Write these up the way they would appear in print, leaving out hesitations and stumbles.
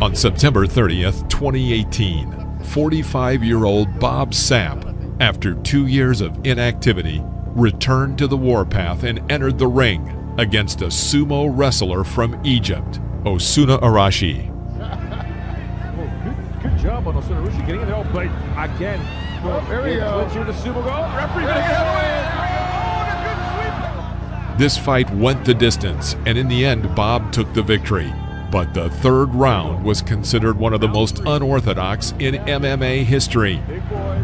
On September 30th, 2018, 45-year-old Bob Sapp, after 2 years of inactivity, returned to the warpath and entered the ring against a sumo wrestler from Egypt, Osuna Arashi. Good job on Osuna Arashi getting in there, but again, very clincher to sumo go. Referee gonna get away. This fight went the distance, and in the end, Bob took the victory. But the third round was considered one of the most unorthodox in MMA history.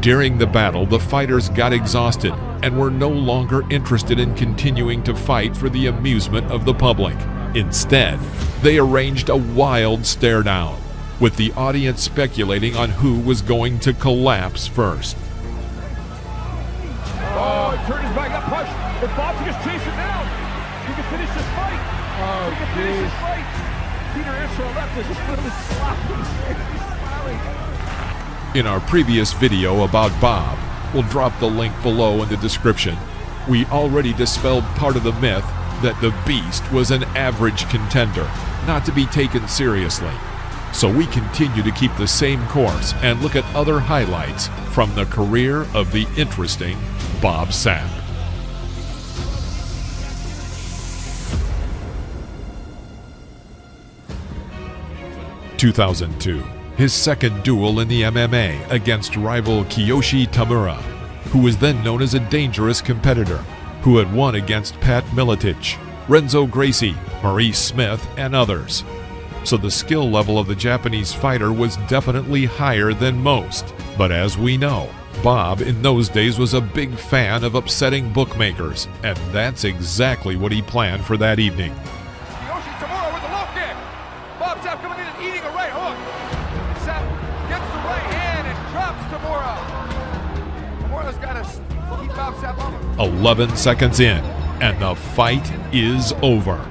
During the battle, the fighters got exhausted and were no longer interested in continuing to fight for the amusement of the public. Instead, they arranged a wild stare-down, with the audience speculating on who was going to collapse first. Oh, he turned his back, got pushed. If Bob can just chase it down, he can finish this fight. He can finish this fight. Peter Israel left is just literally slapping. He's smiling. In our previous video about Bob, we'll drop the link below in the description. We already dispelled part of the myth that the Beast was an average contender, not to be taken seriously. So we continue to keep the same course and look at other highlights from the career of the interesting Bob Sapp. (2002), his second duel in the MMA against rival Kiyoshi Tamura, who was then known as a dangerous competitor, who had won against Pat Miletich, Renzo Gracie, Maurice Smith, and others. So the skill level of the Japanese fighter was definitely higher than most. But as we know, Bob in those days was a big fan of upsetting bookmakers, and that's exactly what he planned for that evening. Kiyoshi Tamura with the low kick. Bob Sapp coming in and eating a right hook. Sapp gets the right hand and drops Tamura. Tamura's got to keep Bob Sapp on him. 11 seconds in, and the fight is over.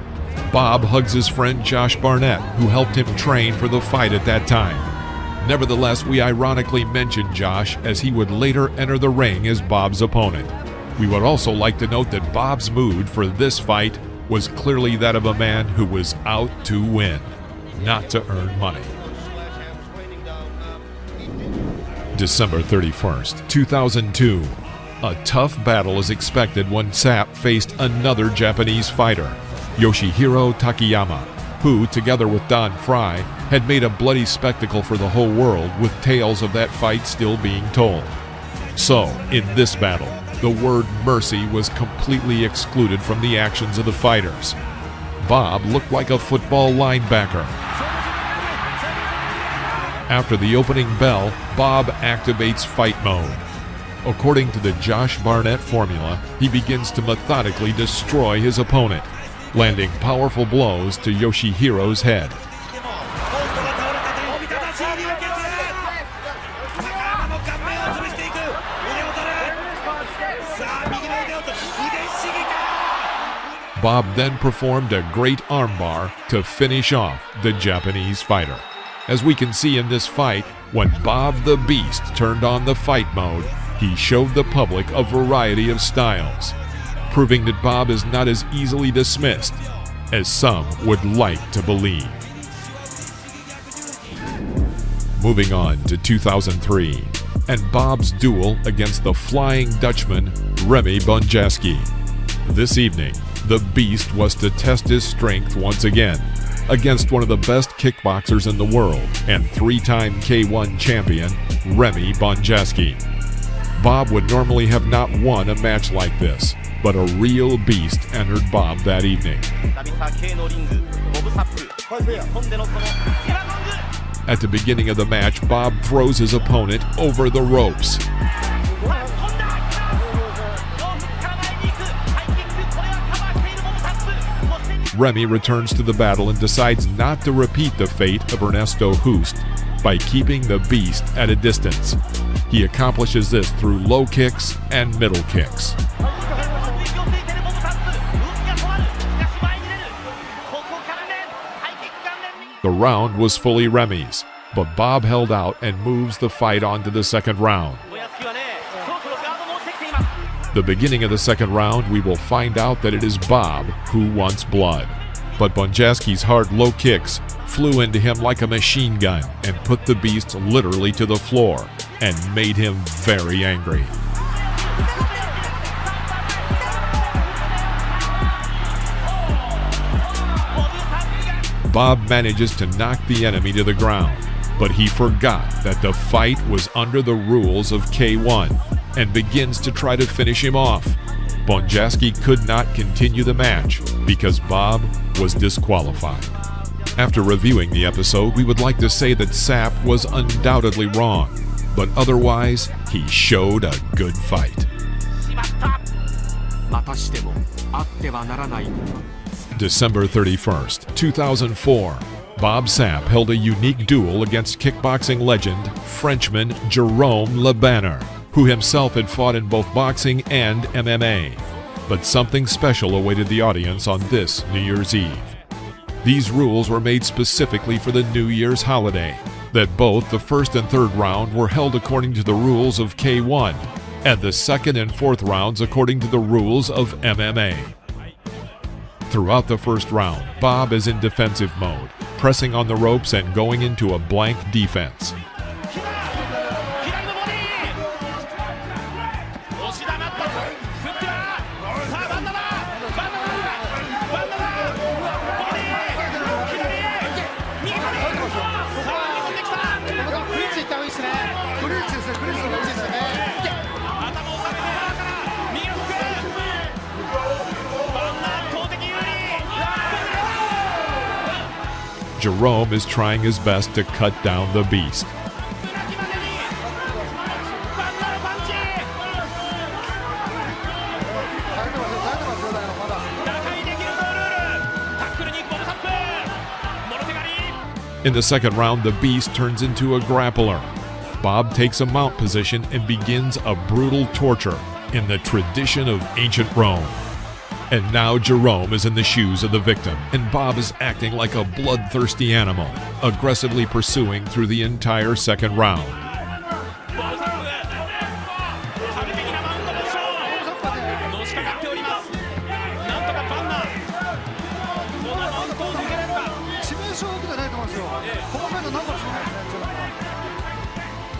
Bob hugs his friend Josh Barnett, who helped him train for the fight at that time. Nevertheless, we ironically mentioned Josh, as he would later enter the ring as Bob's opponent. We would also like to note that Bob's mood for this fight was clearly that of a man who was out to win, not to earn money. December 31st, 2002. A tough battle is expected when Sapp faced another Japanese fighter, Yoshihiro Takayama, who, together with Don Frye, had made a bloody spectacle for the whole world, with tales of that fight still being told. So, in this battle, the word mercy was completely excluded from the actions of the fighters. Bob looked like a football linebacker. After the opening bell, Bob activates fight mode. According to the Josh Barnett formula, he begins to methodically destroy his opponent, landing powerful blows to Yoshihiro's head. Bob then performed a great armbar to finish off the Japanese fighter. As we can see in this fight, when Bob the Beast turned on the fight mode, he showed the public a variety of styles, proving that Bob is not as easily dismissed as some would like to believe. Moving on to 2003, and Bob's duel against the Flying Dutchman, Remy Bonjasky. This evening, the Beast was to test his strength once again against one of the best kickboxers in the world and three-time K1 champion, Remy Bonjasky. Bob would normally have not won a match like this, but a real beast entered Bob that evening. At the beginning of the match, Bob throws his opponent over the ropes. Remy returns to the battle and decides not to repeat the fate of Ernesto Hoost by keeping the Beast at a distance. He accomplishes this through low kicks and middle kicks. The round was fully Remy's, but Bob held out and moves the fight on to the second round. The beginning of the second round, we will find out that it is Bob who wants blood. but Bonjaski's hard low kicks flew into him like a machine gun and put the beast literally to the floor and made him very angry. Bob manages to knock the enemy to the ground, but he forgot that the fight was under the rules of K1 and begins to try to finish him off. Bonjaski could not continue the match because Bob was disqualified. After reviewing the episode, we would like to say that Sapp was undoubtedly wrong, but otherwise, he showed a good fight. December 31st, 2004, Bob Sapp held a unique duel against kickboxing legend Frenchman Jerome Le Banner, who himself had fought in both boxing and MMA. But something special awaited the audience on this New Year's Eve. These rules were made specifically for the New Year's holiday, that both the first and third round were held according to the rules of K1, and the second and fourth rounds according to the rules of MMA. Throughout the first round, Bob is in defensive mode, pressing on the ropes and going into a blank defense. Jerome is trying his best to cut down the beast. In the second round, the beast turns into a grappler. Bob takes a mount position and begins a brutal torture in the tradition of ancient Rome. And now Jerome is in the shoes of the victim, and Bob is acting like a bloodthirsty animal, aggressively pursuing through the entire second round.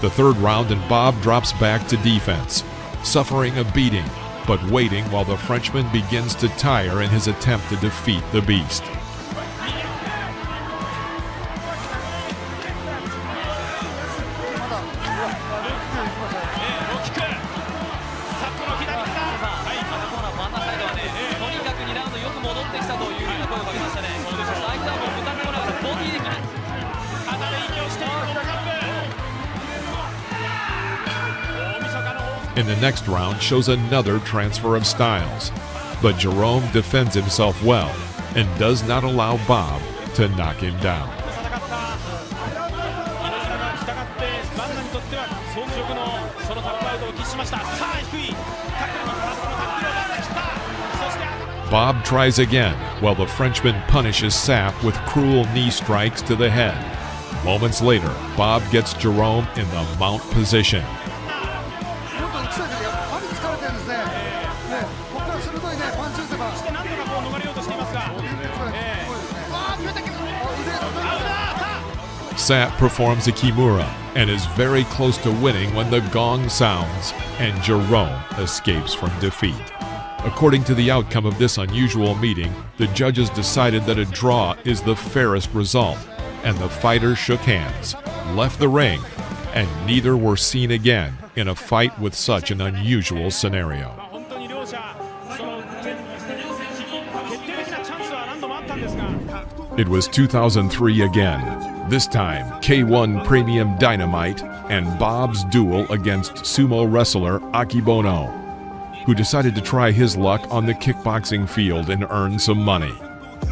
The third round, and Bob drops back to defense, suffering a beating, but waiting while the Frenchman begins to tire in his attempt to defeat the beast. In the next round shows another transfer of styles, but Jerome defends himself well and does not allow Bob to knock him down. Bob tries again while the Frenchman punishes Sapp with cruel knee strikes to the head. Moments later, Bob gets Jerome in the mount position. Sapp performs a Kimura and is very close to winning when the gong sounds and Jerome escapes from defeat. According to the outcome of this unusual meeting, the judges decided that a draw is the fairest result, and the fighters shook hands, left the ring, and neither were seen again in a fight with such an unusual scenario. It was 2003 again, this time K1 Premium Dynamite and Bob's duel against sumo wrestler Akibono, who decided to try his luck on the kickboxing field and earn some money.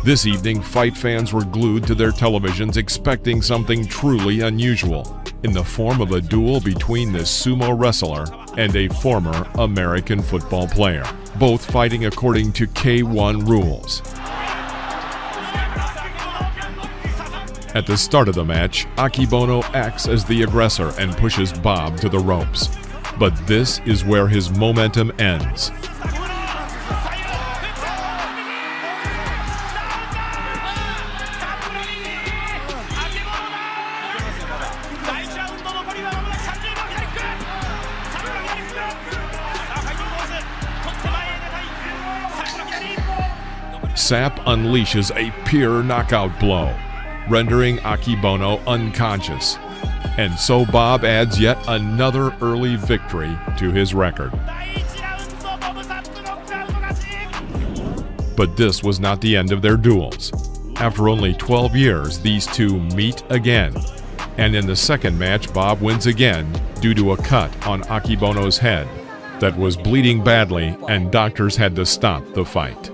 This evening, fight fans were glued to their televisions expecting something truly unusual in the form of a duel between this sumo wrestler and a former American football player, both fighting according to K1 rules. At the start of the match, Akibono acts as the aggressor and pushes Bob to the ropes. But this is where his momentum ends. Sapp unleashes a pure knockout blow, rendering Akebono unconscious. And so Bob adds yet another early victory to his record. But this was not the end of their duels. After only 12 years, these two meet again. And in the second match, Bob wins again due to a cut on Akebono's head that was bleeding badly, and doctors had to stop the fight.